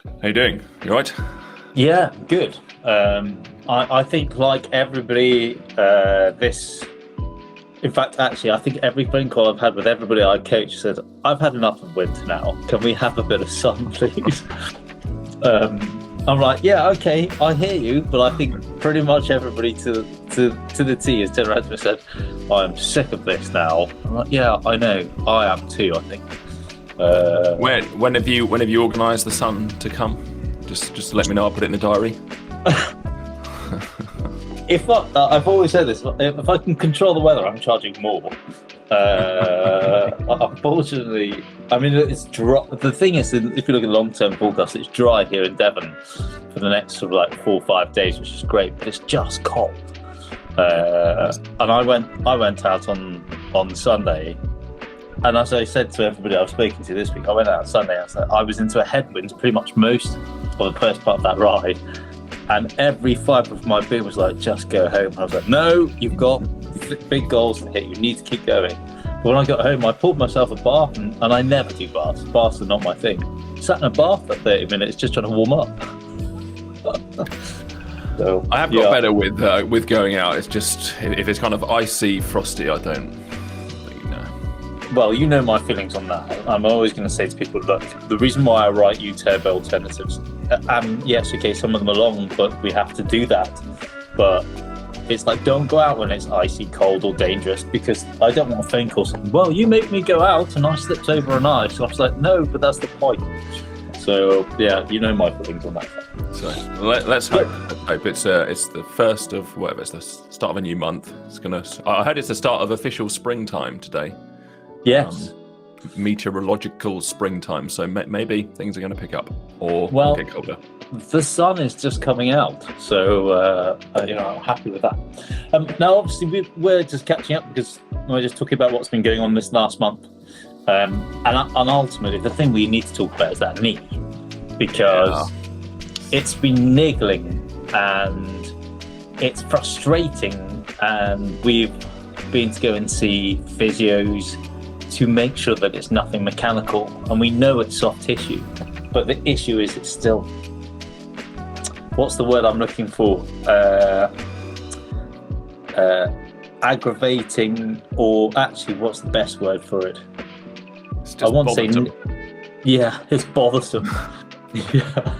How you doing? You all right? Yeah, good. I think like everybody, in fact, actually, I think every phone call I've had with everybody I coach said, I've had enough of winter now. Can we have a bit of sun, please? I'm like, yeah, okay, I hear you, but I think pretty much everybody to the T has turned around to me and said, I'm sick of this now. I'm like, yeah, I know, I am too, I think. When have you organised the sun to come? Just let me know. I'll put it in the diary. I've always said this, if I can control the weather, I'm charging more. Unfortunately, I mean, it's dry. The thing is, if you look at the long-term forecast, it's dry here in Devon for the next sort of like 4 or 5 days, which is great, but it's just cold. And I went out on Sunday, and as I said to everybody I've spoken to this week, I went out on Sunday. I was into a headwind pretty much most of the first part of that ride. And every fibre of my being was like, just go home. I was like, no, you've got big goals to hit. You need to keep going. But when I got home, I pulled myself a bath, and I never do baths. Baths are not my thing. Sat in a bath for 30 minutes just trying to warm up. So I have got better with going out. It's just if it's kind of icy, frosty, I don't. Well, you know my feelings on that. I'm always going to say to people, look, the reason why I write you turbo alternatives, yes, okay, some of them are long, but we have to do that. But it's like, don't go out when it's icy, cold, or dangerous, because I don't want a phone call saying, well, you make me go out and I slipped over on ice. So I was like, no, but that's the point. So, yeah, you know my feelings on that. So let's hope it's the first of whatever. It's the start of a new month. I heard it's the start of official springtime today. Yes. Meteorological springtime, so maybe things are going to pick up or get colder. The sun is just coming out, so I'm happy with that. Now, obviously, we're just catching up because we're just talking about what's been going on this last month, and ultimately, the thing we need to talk about is that knee, because it's been niggling and it's frustrating, and we've been to go and see physios to make sure that it's nothing mechanical, and we know it's soft tissue, but the issue is it's still, what's the word I'm looking for, aggravating, or actually what's the best word for it? It's just bothersome. It's bothersome. Yeah.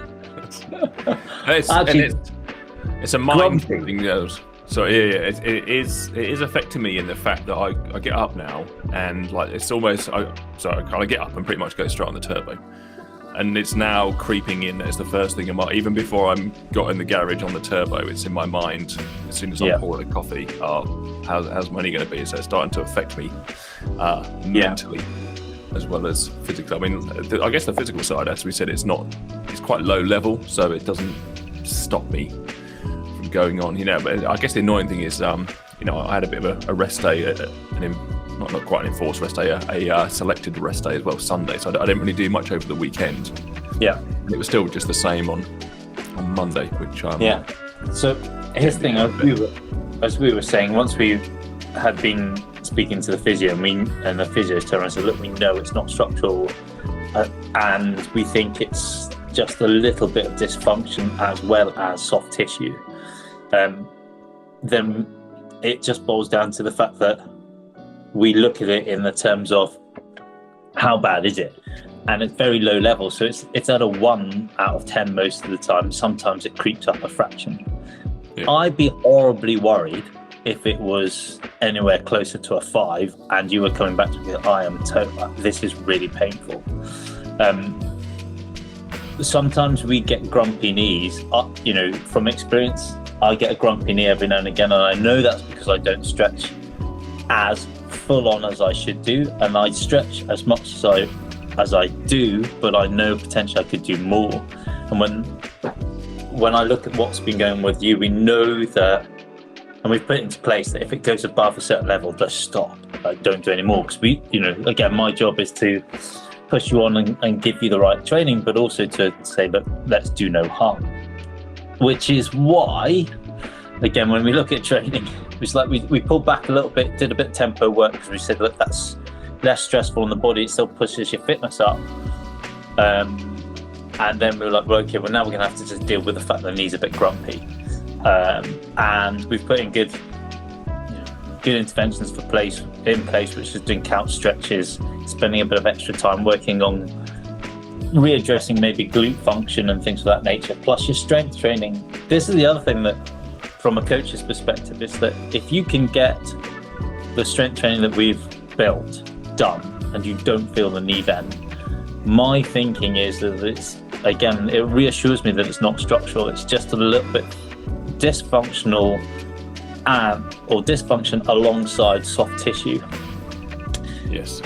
It's a mind thing. So it is affecting me in the fact that I get up now, and like it's almost I kind of get up and pretty much go straight on the turbo, and it's now creeping in as the first thing in my, even before I'm got in the garage on the turbo, it's in my mind as soon as I pour a coffee. How's money going to be? So it's starting to affect me mentally as well as physically. I mean, I guess the physical side, as we said, it's quite low level, so it doesn't stop me going on, but I guess the annoying thing is, I had a bit of a rest day, not quite an enforced rest day, a selected rest day as well, Sunday, so I didn't really do much over the weekend. And it was still just the same on Monday, which so here's the thing, as we were saying, once we had been speaking to the physio, and the physios turned around and said, look, we know it's not structural, and we think it's just a little bit of dysfunction as well as soft tissue. Then it just boils down to the fact that we look at it in the terms of how bad is it, and it's very low level, so it's at a 1 out of 10 most of the time. Sometimes it creeps up a fraction. I'd be horribly worried if it was anywhere closer to a 5 and you were coming back to me, this is really painful. Sometimes we get grumpy knees, from experience. I get a grumpy knee every now and again, and I know that's because I don't stretch as full on as I should do, and I stretch as much as I do, but I know potentially I could do more. And when I look at what's been going on with you, we know that, and we've put it into place that if it goes above a certain level, just stop. Don't do any more, because again, my job is to push you on and give you the right training, but also to say, look, let's do no harm. Which is why, again, when we look at training, it's like we pulled back a little bit, did a bit of tempo work, because we said, look, that's less stressful on the body, it still pushes your fitness up. And then we were like, well, okay, well, now we're going to have to just deal with the fact that the knee's a bit grumpy. And we've put in good interventions in place, which is doing couch stretches, spending a bit of extra time working on readdressing maybe glute function and things of that nature, plus your strength training. This is the other thing that, from a coach's perspective, is that if you can get the strength training that we've built done and you don't feel the knee then, my thinking is that it reassures me that it's not structural, it's just a little bit dysfunctional or dysfunction alongside soft tissue. Yes.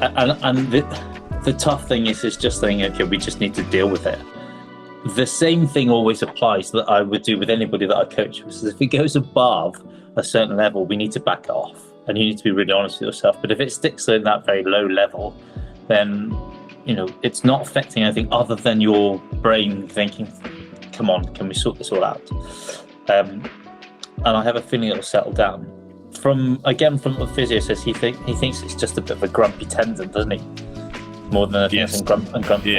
And the tough thing is just saying, okay, we just need to deal with it. The same thing always applies that I would do with anybody that I coach, which is if it goes above a certain level, we need to back it off. And you need to be really honest with yourself. But if it sticks in that very low level, then, it's not affecting anything other than your brain thinking, come on, can we sort this all out? And I have a feeling it'll settle down. From what the physio says, he thinks it's just a bit of a grumpy tendon, doesn't he? More than anything, grumpy.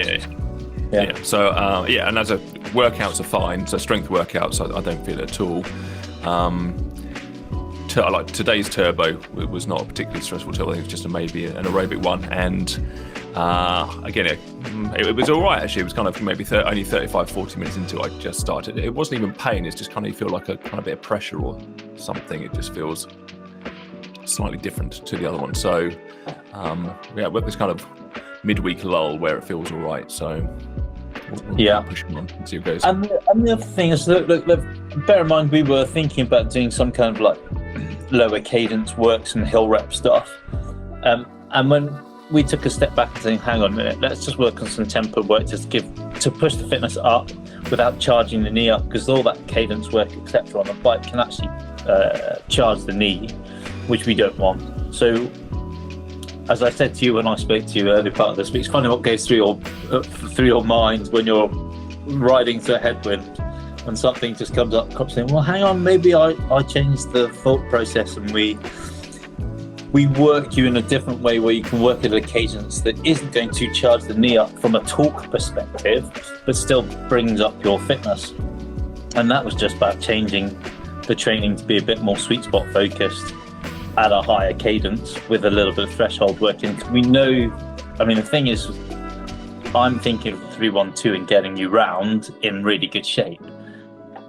Yeah. So, and as workouts are fine. So strength workouts, I don't feel it at all. Like today's turbo was not a particularly stressful turbo. I think it was just maybe an aerobic one. And again, it was all right, actually. It was kind of maybe only 35, 40 minutes into it, I just started. It wasn't even pain. It's just kind of, you feel like a kind of bit of pressure or something. It just feels slightly different to the other one. So, with this kind of midweek lull where it feels all right. So we'll push them on and see how it goes. And the other thing is, look, bear in mind, we were thinking about doing some kind of like lower cadence work, some hill rep stuff. And when we took a step back and saying, hang on a minute, let's just work on some tempo work to push the fitness up without charging the knee up, because all that cadence work, etc., on the bike can actually charge the knee, which we don't want. So, as I said to you when I spoke to you earlier part of this week, it's funny what goes through your mind when you're riding through a headwind and something just comes up saying, well, hang on, maybe I changed the thought process and we work you in a different way where you can work at a cadence that isn't going to charge the knee up from a torque perspective, but still brings up your fitness. And that was just about changing the training to be a bit more sweet spot focused at a higher cadence with a little bit of threshold working. We know, the thing is, I'm thinking of 3-1-2 and getting you round in really good shape.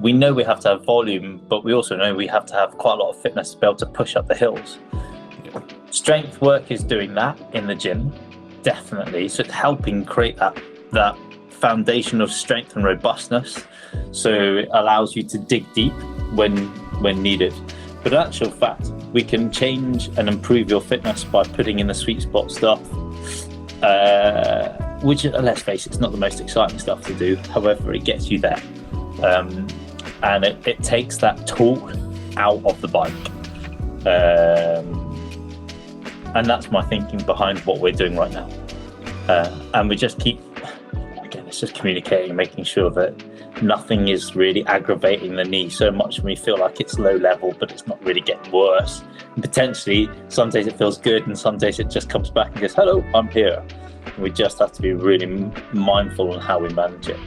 We know we have to have volume, but we also know we have to have quite a lot of fitness to be able to push up the hills. Strength work is doing that in the gym, definitely. So it's helping create that foundation of strength and robustness. So it allows you to dig deep when needed. But in actual fact, we can change and improve your fitness by putting in the sweet spot stuff, which, let's face it, it's not the most exciting stuff to do. However, it gets you there. And it takes that torque out of the bike. And that's my thinking behind what we're doing right now. And we just keep, again, it's just communicating, making sure that nothing is really aggravating the knee so much when we feel like it's low level, but it's not really getting worse. And potentially, some days it feels good, and some days it just comes back and goes, hello, I'm here. And we just have to be really mindful on how we manage it.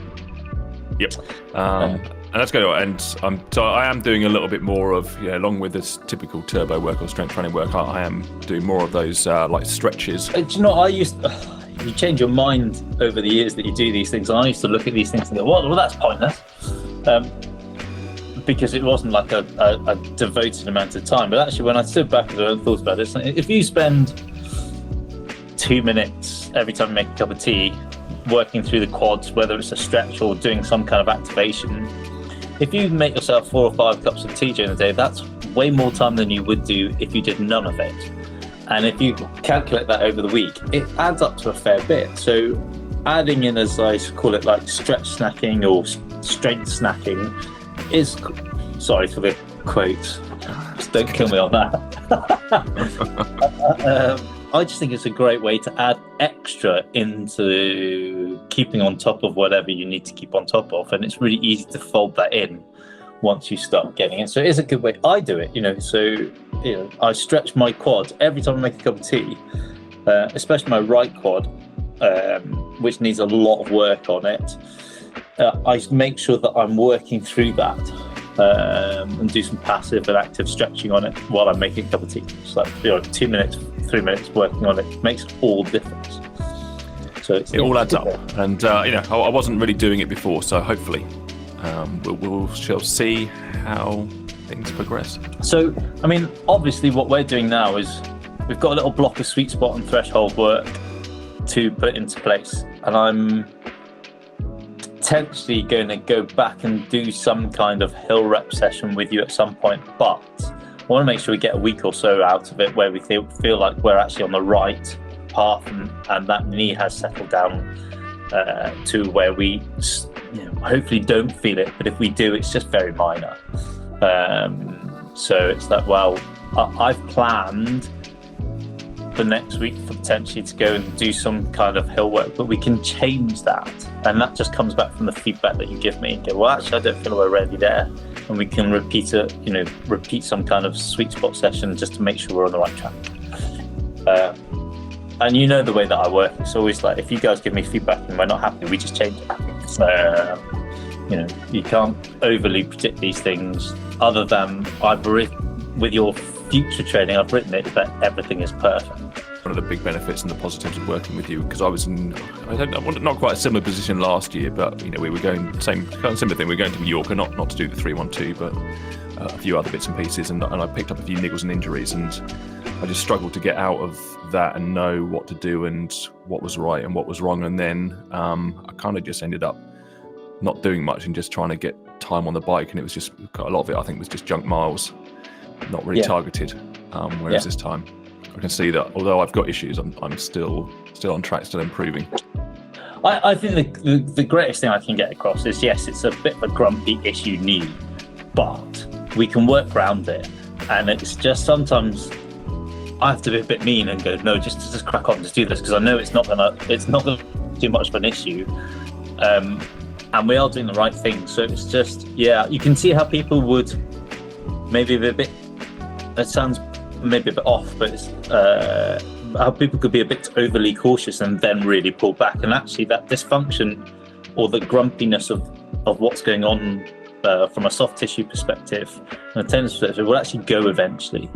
Yep. And that's good. And so I am doing a little bit more of, along with this typical turbo work or strength training work, I am doing more of those like stretches. Do you know, you change your mind over the years that you do these things. And I used to look at these things and go, well, that's pointless. Because it wasn't like a devoted amount of time. But actually, when I stood back and thought about it, if you spend 2 minutes every time you make a cup of tea working through the quads, whether it's a stretch or doing some kind of activation, if you make yourself 4 or 5 cups of tea during the day, that's way more time than you would do if you did none of it. And if you calculate that over the week, it adds up to a fair bit. So adding in, as I call it, like stretch snacking or strength snacking is, sorry for the quotes, just don't kill me on that. I just think it's a great way to add extra into keeping on top of whatever you need to keep on top of. And it's really easy to fold that in once you start getting it. So it is a good way. I do it, I stretch my quad every time I make a cup of tea, especially my right quad, which needs a lot of work on it, I make sure that I'm working through that and do some passive and active stretching on it while I'm making a cup of tea. So 2 minutes, 3 minutes working on it makes all the difference. So it all adds up. And I wasn't really doing it before, so hopefully we'll shall see how things progress. So, I mean, obviously what we're doing now is we've got a little block of sweet spot and threshold work to put into place. And I'm potentially going to go back and do some kind of hill rep session with you at some point. But I want to make sure we get a week or so out of it where we feel like we're actually on the right path and that knee has settled down to where we hopefully don't feel it, but if we do, it's just very minor. So it's like, well, I've planned for next week for potentially to go and do some kind of hill work, but we can change that, and that just comes back from the feedback that you give me and go, well, actually I don't feel we're ready there, and we can repeat some kind of sweet spot session just to make sure we're on the right track. And you know the way that I work, it's always like, if you guys give me feedback and we're not happy, we just change it. You can't overly predict these things, other than with your future training, I've written it that everything is perfect. One of the big benefits and the positives of working with you, because I was not quite a similar position last year, but we were going similar thing. We were going to Mallorca, not to do the 312, but a few other bits and pieces, and I picked up a few niggles and injuries, and I just struggled to get out of that and know what to do and what was right and what was wrong. And then I kind of just ended up not doing much and just trying to get time on the bike, and it was just a lot of it I think was just junk miles, not really targeted. Whereas this time I can see that although I've got issues, I'm still on track, still improving. I think the greatest thing I can get across is, yes, it's a bit of a grumpy issue knee, but we can work around it. And it's just sometimes I have to be a bit mean and go, no, just crack on, just do this, because I know it's not gonna be too much of an issue. And we are doing the right thing. So it's just, you can see how people would maybe be a bit, it sounds maybe a bit off, but it's how people could be a bit overly cautious and then really pull back. And actually that dysfunction or the grumpiness of what's going on from a soft tissue perspective and a tendon perspective will actually go eventually.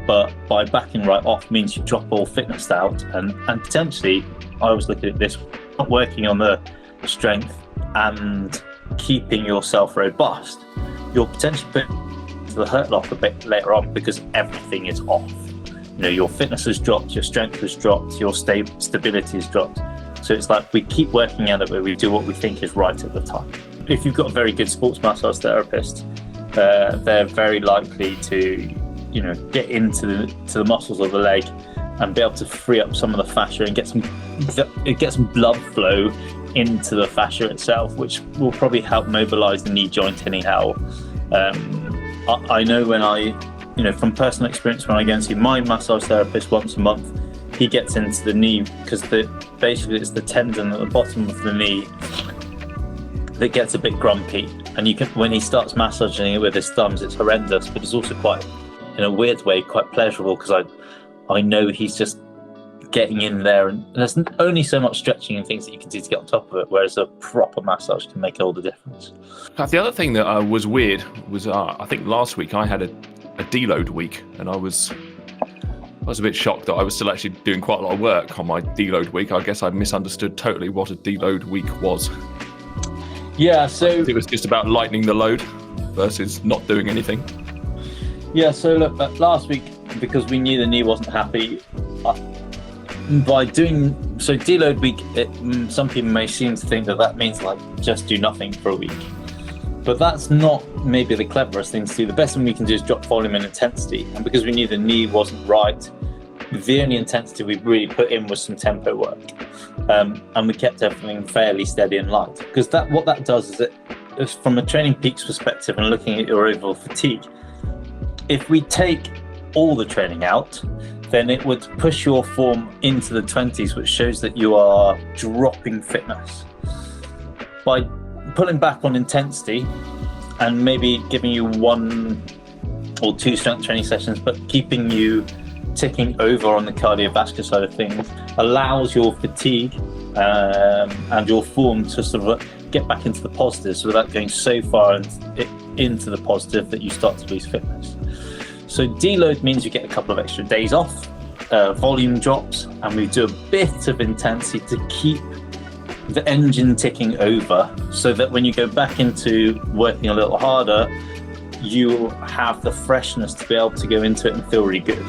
But by backing right off means you drop all fitness out, and potentially, I was looking at this, not working on the strength and keeping yourself robust, you'll potentially put the hurt lock a bit later on because everything is off. Your fitness has dropped, your strength has dropped, your stability has dropped. So it's like we keep working at it where we do what we think is right at the time. If you've got a very good sports massage therapist, they're very likely to, get into the muscles of the leg and be able to free up some of the fascia and get some blood flow into the fascia itself, which will probably help mobilize the knee joint anyhow. I know from personal experience, when I go and see my massage therapist once a month, he gets into the knee because basically it's the tendon at the bottom of the knee that gets a bit grumpy, and when he starts massaging it with his thumbs, it's horrendous, but it's also quite, in a weird way, quite pleasurable, because I know he's just getting in there, and there's only so much stretching and things that you can do to get on top of it, whereas a proper massage can make all the difference. The other thing that was weird was I think last week I had a deload week, and I was a bit shocked that I was still actually doing quite a lot of work on my deload week. I guess I misunderstood totally what a deload week was. Yeah, so it was just about lightening the load versus not doing anything. Yeah, so look, last week, because we knew the knee wasn't happy, by doing so deload week, some people may seem to think that means like just do nothing for a week, but that's not maybe the cleverest thing to do. The best thing we can do is drop volume and intensity, and because we knew the knee wasn't right, the only intensity we really put in was some tempo work, and we kept everything fairly steady and light, because what that does is that from a training peaks perspective and looking at your overall fatigue, if we take all the training out, then it would push your form into the 20s, which shows that you are dropping fitness. By pulling back on intensity and maybe giving you 1 or 2 strength training sessions, but keeping you ticking over on the cardiovascular side of things, allows your fatigue and your form to sort of get back into the positives without going so far into the positive that you start to lose fitness. So deload means you get a couple of extra days off, volume drops, and we do a bit of intensity to keep the engine ticking over, so that when you go back into working a little harder, you have the freshness to be able to go into it and feel really good.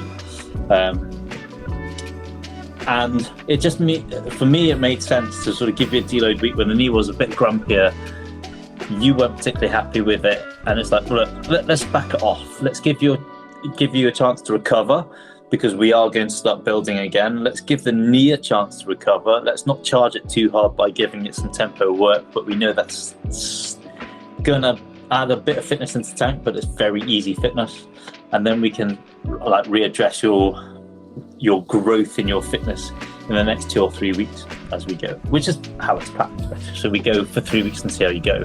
And it just for me, it made sense to sort of give you a deload week when the knee was a bit grumpier. You weren't particularly happy with it, and it's like, look, let's back it off. Let's give you a chance to recover, because we are going to start building again. Let's give the knee a chance to recover. Let's not charge it too hard by giving it some tempo work, but we know that's gonna add a bit of fitness into the tank, but it's very easy fitness. And then we can like readdress your growth in your fitness in the next 2 or 3 weeks as we go, which is how it's planned. So we go for 3 weeks and see how you go.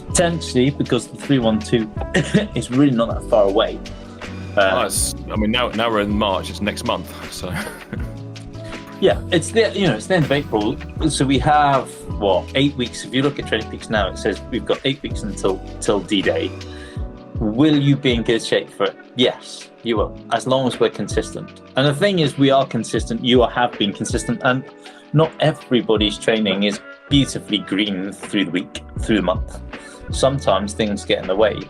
Potentially, because the 312 is really not that far away. I mean, now we're in March. It's next month, so yeah, it's the end of April. So we have 8 weeks. If you look at Training Peaks now, it says we've got 8 weeks until D-Day. Will you be in good shape for it? Yes, you will, as long as we're consistent. And the thing is, we are consistent. You have been consistent, and not everybody's training is beautifully green through the week, through the month. Sometimes things get in the way,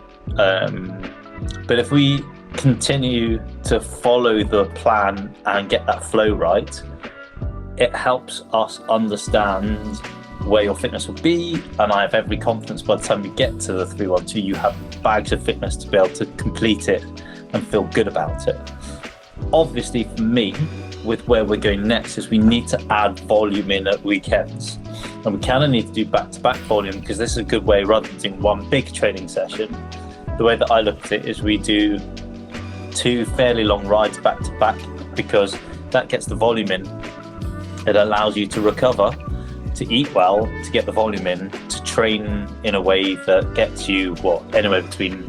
but if we continue to follow the plan and get that flow right, it helps us understand where your fitness will be, and I have every confidence by the time we get to the 312 you have bags of fitness to be able to complete it and feel good about it. Obviously for me, with where we're going next, is we need to add volume in at weekends, and we kind of need to do back-to-back volume, because this is a good way, rather than doing one big training session. The way that I look at it is we do 2 fairly long rides back to back, because that gets the volume in. It allows you to recover, to eat well, to get the volume in, to train in a way that gets you anywhere between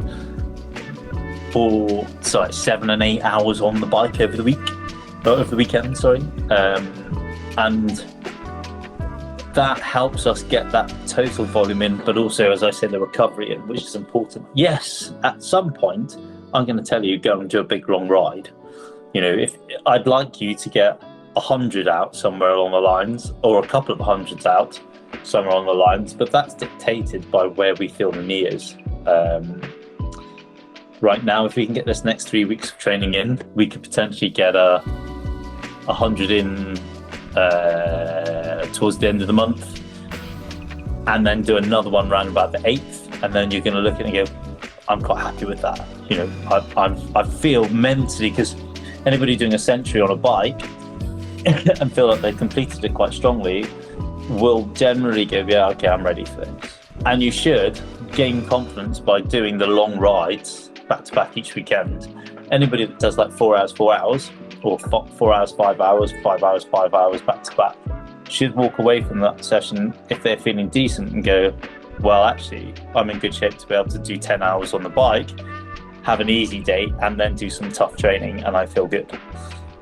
7 and 8 hours on the bike over the weekend, and that helps us get that total volume in, but also, as I said, the recovery in, which is important. Yes, at some point I'm going to tell you, go and do a big long ride. If I'd like you to get 100 out somewhere along the lines, or a couple of hundreds out somewhere along the lines, but that's dictated by where we feel the knee is. Right now, if we can get this next 3 weeks of training in, we could potentially get 100 in towards the end of the month, and then do another one around about the 8th, and then you're going to look at it and go, I'm quite happy with that. I feel mentally, because anybody doing a century on a bike and feel like they've completed it quite strongly will generally go, yeah, okay, I'm ready for this. And you should gain confidence by doing the long rides back to back each weekend. Anybody that does like 4 hours, 4 hours, or 4 hours, 5 hours, 5 hours, 5 hours back to back should walk away from that session, if they're feeling decent, and go, well, actually, I'm in good shape to be able to do 10 hours on the bike, have an easy day, and then do some tough training, and I feel good.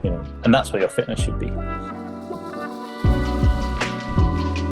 And that's where your fitness should be.